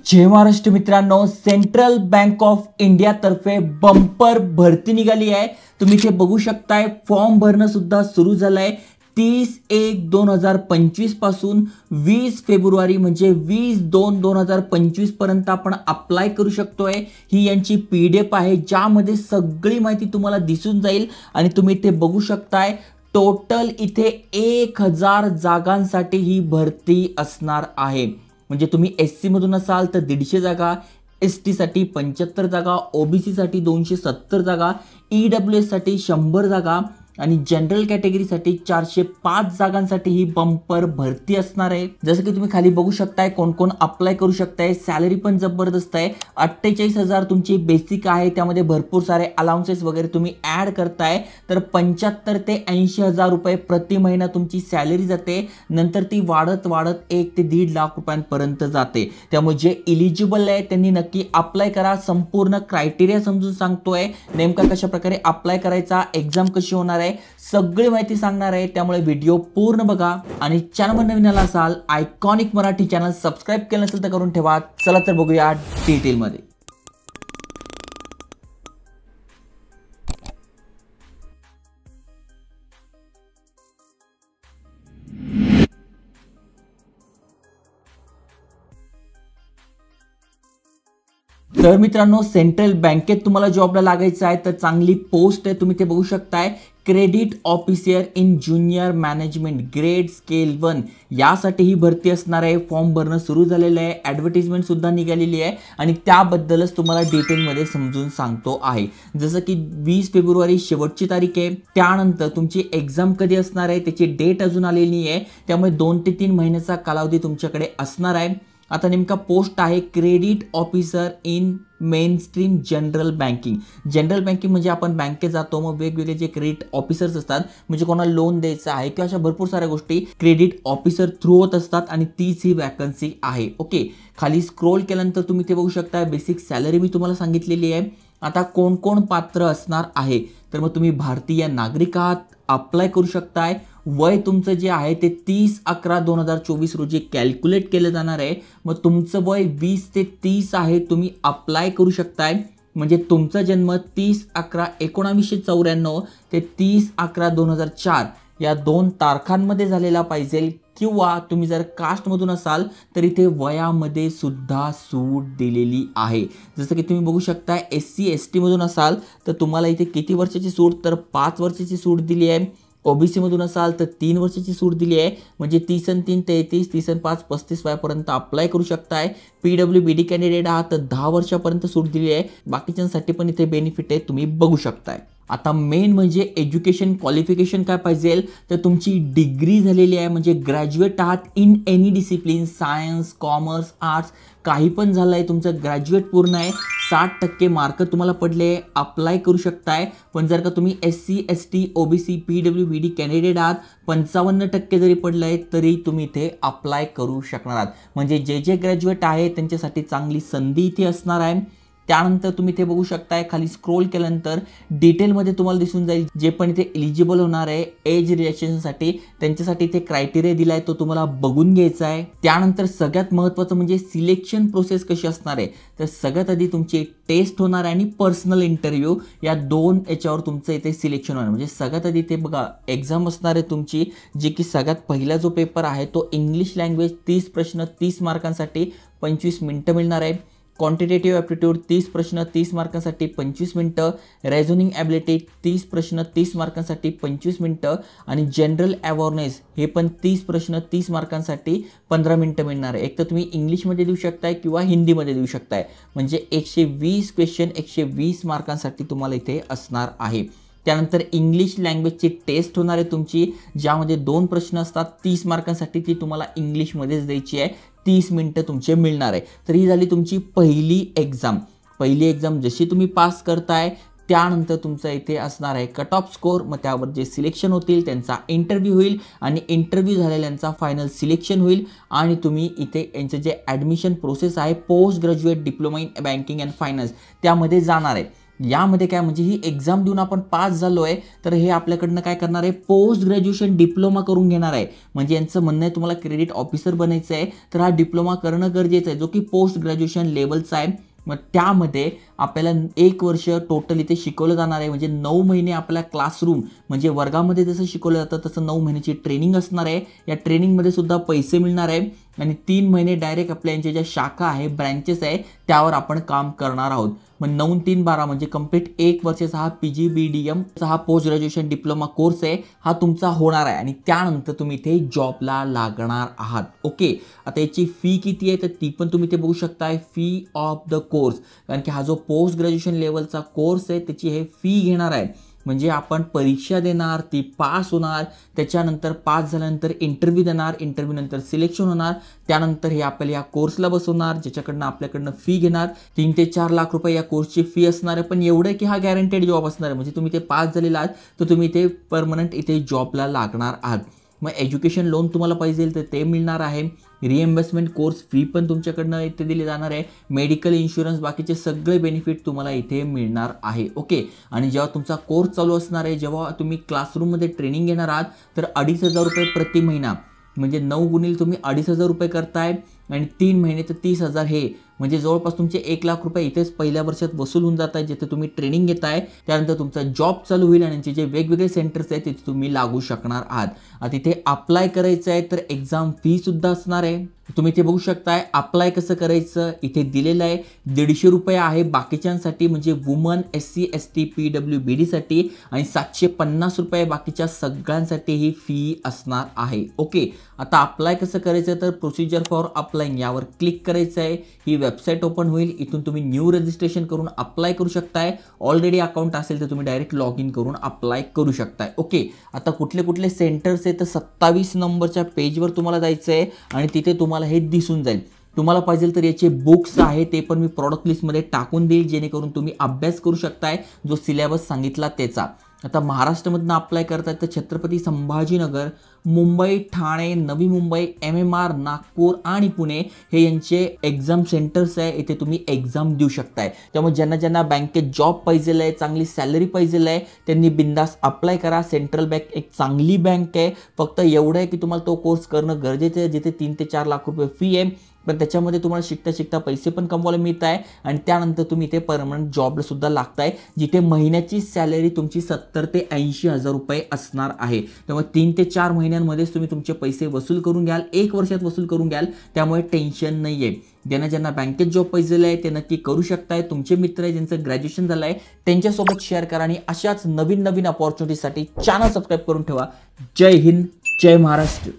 जय महाराष्ट्र मित्रांनो, central bank of India तर्फे bumper भरती निघाली आहे। तुम्ही इथे बघू शकताय फॉर्म भरणं सुद्धा सुरू झालंय 30/1/2025 पासून 20 फेब्रुवारी म्हणजे 20/2/2025 पर्यंत आपण अप्लाय करू शकतोय। ही यांची पीडीएफ आहे ज्यामध्ये सगळी माहिती तुम्हाला दिसून जाईल आणि तुम्ही इथे बघू शकताय टोटल इथे 1000 जागांसाठी ही भरती असणार आहे। म्हणजे तुम्ही एससी मधून असाल तर 150 जागा, एसटी साठी 75 जागा, ओबीसी साठी 270 जागा, ईडब्ल्यूएस साठी 100 जागा आणि जनरल कॅटेगरीसाठी 405 जागांसाठी ही बंपर भरती असणार आहे। जसं की तुम्ही खाली बघू शकताय कोण कोण अप्लाय करू शकताय। सॅलरी पण जबरदस्त आहे, 48,000 तुमची बेसिक आहे, त्यामध्ये भरपूर सारे अलाउन्सेस वगैरे तुम्ही ऍड करताय तर 75 ते 80,000 रुपये प्रति महिना तुमची सॅलरी जाते। नंतर ती वाढत वाढत 1 ते 1.5 लाख रुपयांपर्यंत जाते। त्यामुळे जे एलिजिबल आहे त्यांनी नक्की अप्लाय करा। संपूर्ण क्रायटेरिया समजून सांगतोय, नेमका कशा प्रकारे अप्लाय करायचा, एक्झाम कशी होणार आहे, सगळी माहिती सांगणार आहे। त्यामुळे व्हिडिओ पूर्ण बघा आणि चॅनलवर नवीन आला असाल आयकॉनिक मराठी चॅनल सबस्क्राइब केलं नसेल तर करून ठेवा। चला तर बघूया डिटेल मध्ये। तर मित्रांनो, सेंट्रल बँकेत तुम्हाला जॉबला लागायचं आहे तर चांगली पोस्ट आहे। तुम्ही ते बघू शकताय credit officer in junior management grade scale 1 यासाठी ही भरती असणार आहे। फॉर्म भरणं सुरू झालेलं आहे, ॲडव्हर्टाइजमेंट सुद्धा निघालेली आहे आणि त्याबद्दलच तुम्हाला डिटेलमध्ये समजून सांगतो आहे। जसं की 20 फेब्रुवारी शेवटची तारीख आहे, त्यानंतर तुमची एक्झाम कधी असणार आहे त्याची डेट अजून आलेली आहे, त्यामुळे 2 ते 3 महिन्याचा कालावधी तुमच्याकडे असणार आहे। आता नेमका पोस्ट आहे credit officer in mainstream general banking. General banking म्हणजे आपण बँकेत जातो, मग वेगवेगळे जे क्रेडिट ऑफिसर्स असतात म्हणजे कोणाला लोन द्यायचं आहे किंवा अशा भरपूर साऱ्या गोष्टी क्रेडिट ऑफिसर थ्रू होत असतात आणि तीच ही वॅकन्सी आहे। ओके, खाली स्क्रोल केल्यानंतर तुम्ही ते बघू शकता बेसिक सॅलरी मी तुम्हाला सांगितलेली आहे। आता कोण कोण पात्र असणार आहे तर मग तुम्ही भारतीय नागरिक आहात, अप्लाय करू शकताय। वय तुमचं जे आहे ते 30/11/2024 रोजी कॅल्क्युलेट केलं जाणार आहे। मग तुमचं वय 20 ते 30 आहे, तुम्ही अप्लाय करू शकताय। म्हणजे तुमचा जन्म 30/11/1994 ते 30/11/2004 या 2 तारखांमध्ये झालेला पाहिजे, किंवा तुम्ही जर कास्टमधून असाल तर इथे वयामध्ये सुद्धा सूट दिलेली आहे। जसं की तुम्ही बघू शकता SC ST मधून असाल तर तुम्हाला इथे किती वर्षाची सूट, तर 5 वर्षाची सूट दिली आहे। ओबीसी मधून असाल तर 3 वर्षाची सूट दिली आहे, म्हणजे 30 आणि 3 33, 30 आणि 5 35 वयापर्यंत अप्लाय करू शकताय। PWBD कॅन्डिडेट आहात तर 10 वर्षापर्यंत सूट दिली आहे। बाकीच्यांसाठी पण इथे बेनिफिट आहे, तुम्ही बघू शकताय। आता मेन म्हणजे एज्युकेशन क्वालिफिकेशन काय पाहिजे तर तुमची डिग्री झालेली आहे, म्हणजे ग्रॅज्युएट आहात in any discipline, science, commerce, arts, काही पण झालं आहे, तुमचं ग्रॅज्युएट पूर्ण आहे, 60% मार्क तुम्हाला पडले, अप्लाय करू शकताय। पण जर का तुम्ही SC ST OBC PWBD candidate आहात 55% जरी पडलंय तरी तुम्ही इथे अप्लाय करू शकणार आहात। म्हणजे जे जे ग्रॅज्युएट आहे त्यांच्यासाठी चांगली संधी इथे असणार आहे। त्यानंतर तुम्ही इथे बघू शकताय खाली स्क्रोल केल्यानंतर डिटेलमध्ये तुम्हाला दिसून जाईल जे पण इथे एलिजिबल होणार आहे एज रिलॅक्सेशनसाठी, त्यांच्यासाठी इथे क्रायटेरिया दिलाय तो तुम्हाला बघून घ्यायचा आहे। त्यानंतर सगळ्यात महत्त्वाचं म्हणजे सिलेक्शन प्रोसेस कशी असणार आहे, तर सगळ्यात आधी तुमची टेस्ट होणार आहे आणि पर्सनल इंटरव्ह्यू, या 2 याच्यावर तुमचं इथे सिलेक्शन होणार। म्हणजे सगळ्यात आधी इथे बघा एक्झाम असणार आहे तुमची, जी की सगळ्यात पहिला जो पेपर आहे तो इंग्लिश लँग्वेज 30 प्रश्न 30 मार्कांसाठी 25 मिनिटं मिळणार आहे। क्वांटिटेटिव्ह ॲप्टिट्यूड 30 प्रश्न 30 मार्कांसाठी 25 मिनिटं, रेझोनिंग ॲबिलिटी 30 प्रश्न 30 मार्कांसाठी 25 मिनिटं आणि जनरल अवेअरनेस हे पण 30 प्रश्न 30 मार्कांसाठी 15 मिनिटं मिळणार आहे। एक तर तुम्ही इंग्लिशमध्ये देऊ शकताय किंवा हिंदीमध्ये देऊ शकताय, म्हणजे 120 क्वेश्चन 120 मार्कांसाठी तुम्हाला इथे असणार आहे। त्यानंतर इंग्लिश लँग्वेजची टेस्ट होणार आहे तुमची, ज्यामध्ये 2 प्रश्न असतात 30 मार्कांसाठी, ती तुम्हाला इंग्लिशमध्येच द्यायची आहे, 30 मिनिटं तुमचे मिळणार आहे। तर ही झाली तुमची पहिली एक्झाम। पहिली एक्झाम जशी तुम्ही पास करताय त्यानंतर तुमचा इथे असणार आहे कट ऑफ स्कोर, मग त्यावर जे सिलेक्शन होतील त्यांचा इंटरव्ह्यू होईल आणि इंटरव्ह्यू झालेल्यांचा फायनल सिलेक्शन होईल आणि तुम्ही इथे यांचं जे ॲडमिशन प्रोसेस आहे post graduate diploma in banking and finance त्यामध्ये जाणार आहे। यामध्ये काय म्हणजे ही एक्झाम देऊन आपण पास झालो आहे तर हे आपल्याकडनं काय करणार आहे, पोस्ट ग्रॅज्युएशन डिप्लोमा करून घेणार आहे. म्हणजे यांचं म्हणणं आहे तुम्हाला क्रेडिट ऑफिसर बनायचं आहे तर हा डिप्लोमा करणं गरजेचं आहे, जो की पोस्ट ग्रॅज्युएशन लेवलचा आहे. मग त्यामध्ये आपल्याला 1 वर्ष टोटल इथे शिकवलं जाणार आहे. म्हणजे 9 महिने आपल्या क्लासरूम म्हणजे वर्गामध्ये जसं शिकवलं जातं तसं 9 महिन्याची ट्रेनिंग असणार आहे. या ट्रेनिंगमध्ये सुद्धा पैसे मिळणार आहे आणि 3 महिने डायरेक्ट आपल्या यांच्या ज्या शाखा आहे, ब्रँचेस आहे, त्यावर आपण काम करणार आहोत. मग 9 3 12 म्हणजे कंप्लीट 1 वर्षाचा हा PGBDM हा पोस्ट ग्रॅज्युएशन डिप्लोमा कोर्स आहे, हा तुमचा होणार आहे आणि त्यानंतर तुम्ही इथे जॉबला लागणार आहात. ओके, आता याची फी किती आहे तर ती पण तुम्ही इथे बघू शकताय, फी ऑफ द कोर्स. कारण की हा जो पोस्ट ग्रॅज्युएशन लेवलचा कोर्स आहे त्याची हे फी घेणार आहे. म्हणजे आपण परीक्षा देणार, ती पास होणार, त्याच्यानंतर पास झाल्यानंतर इंटरव्ह्यू देणार, इंटरव्ह्यू नंतर सिलेक्शन होणार, त्यानंतर हे आपल्याला या कोर्सला बसवणार, ज्याच्याकडनं आपल्याकडनं फी घेणार. 3 ते 4 लाख रुपये या कोर्सची फी असणार आहे. पण एवढं की हा गॅरंटेड जॉब असणार आहे. म्हणजे तुम्ही ते पास झालेला आहात तर तुम्ही इथे परमनंट इथे जॉबला लागणार आहात. मग एज्युकेशन लोन तुम्हाला पाहिजे तर ते मिळणार आहे. रिएम्बर्समेंट कोर्स फी पण तुमच्याकडनं इथे दिली जाणार आहे. मेडिकल इन्शुरन्स बाकीचे सगळे बेनिफिट तुम्हाला इथे मिळणार आहे. ओके, आणि जेव्हा तुमचा कोर्स चालू असणार आहे, जेव्हा तुम्ही क्लासरूममध्ये ट्रेनिंग घेणार आहात तर 2,500 रुपये प्रति महिना, म्हणजे 9 गुणिले तुम्ही 2,500 रुपये करताय आणि 3 महिने तर 30,000 हे म्हणजे जवळपास तुमचे 1 लाख रुपये इथेच पहिल्या वर्षात वसूल होऊन जात आहे. जिथे तुम्ही ट्रेनिंग घेताय त्यानंतर तुमचा जॉब चालू होईल आणि जे वेगवेगळे सेंटर्स आहेत तिथे तुम्ही लागू शकणार आहात. आता तिथे अप्लाय करायचं आहे तर एक्झाम फी सुद्धा असणार आहे. तुम्ही इथे बघू शकताय अप्लाय कसं करायचं इथे दिलेलं आहे. 150 रुपये आहे बाकीच्यांसाठी म्हणजे वुमन, SC ST PWBD साठी आणि 750 रुपये बाकीच्या सगळ्यांसाठी ही फी असणार आहे. ओके, आता अप्लाय कसं करायचं तर प्रोसिजर फॉर अप्लाइंग यावर क्लिक करायचं आहे. ही वेबसाईट ओपन होईल. इथून तुम्ही न्यू रजिस्ट्रेशन करून अप्लाय करू शकताय. ऑलरेडी अकाउंट असेल तर तुम्ही डायरेक्ट लॉग इन करून अप्लाय करू शकताय. ओके, आता कुठले कुठले सेंटर्स आहेत तर 27 नंबरच्या पेजवर तुम्हाला जायचं आहे आणि तिथे तुम्हाला हे दिसून जाईल. तुम्हाला पाहिजे तर याचे बुक्स आहे ते पण मी प्रॉडक्ट लिस्टमध्ये टाकून देईल जेणेकरून तुम्ही अभ्यास करू शकताय जो सिलेबस सांगितला त्याचा. आता महाराष्ट्रामधनं अप्लाय करतायत तर छत्रपती संभाजीनगर, मुंबई, ठाणे, नवी मुंबई, MMR, नागपूर आणि पुणे हे यांचे एक्झाम सेंटर्स आहे. इथे तुम्ही एक्झाम देऊ शकताय. त्यामुळे ज्यांना बँकेत जॉब पाहिजे आहे, चांगली सॅलरी पाहिजे आहे, त्यांनी बिंदास अप्लाय करा. सेंट्रल बँक एक चांगली बँक आहे. फक्त एवढं आहे की तुम्हाला तो कोर्स करणं गरजेचं आहे जिथे 3 ते 4 लाख रुपये फी आहे. पण त्याच्यामध्ये तुम्हाला शिकता शिकता पैसे पण कमवायला मिळत आहे आणि त्यानंतर तुम्ही इथे परमनंट जॉबला सुद्धा लागताय जिथे महिन्याची सॅलरी तुमची 70 ते 80 हजार रुपये असणार आहे. त्यामुळे 3 ते 4 महिन्यांमध्येच तुम्ही तुमचे पैसे वसूल करून घ्याल, 1 वर्षात वसूल करून घ्याल. त्यामुळे टेन्शन नाही आहे. ज्यांना बँकेत जॉब पाहिजे आहे ते नक्की करू शकताय. तुमचे मित्र आहे ज्यांचं ग्रॅज्युएशन झालं आहे त्यांच्यासोबत शेअर करा आणि अशाच नवीन अपॉर्च्युनिटीसाठी चॅनल सबस्क्राईब करून ठेवा. जय हिंद, जय महाराष्ट्र.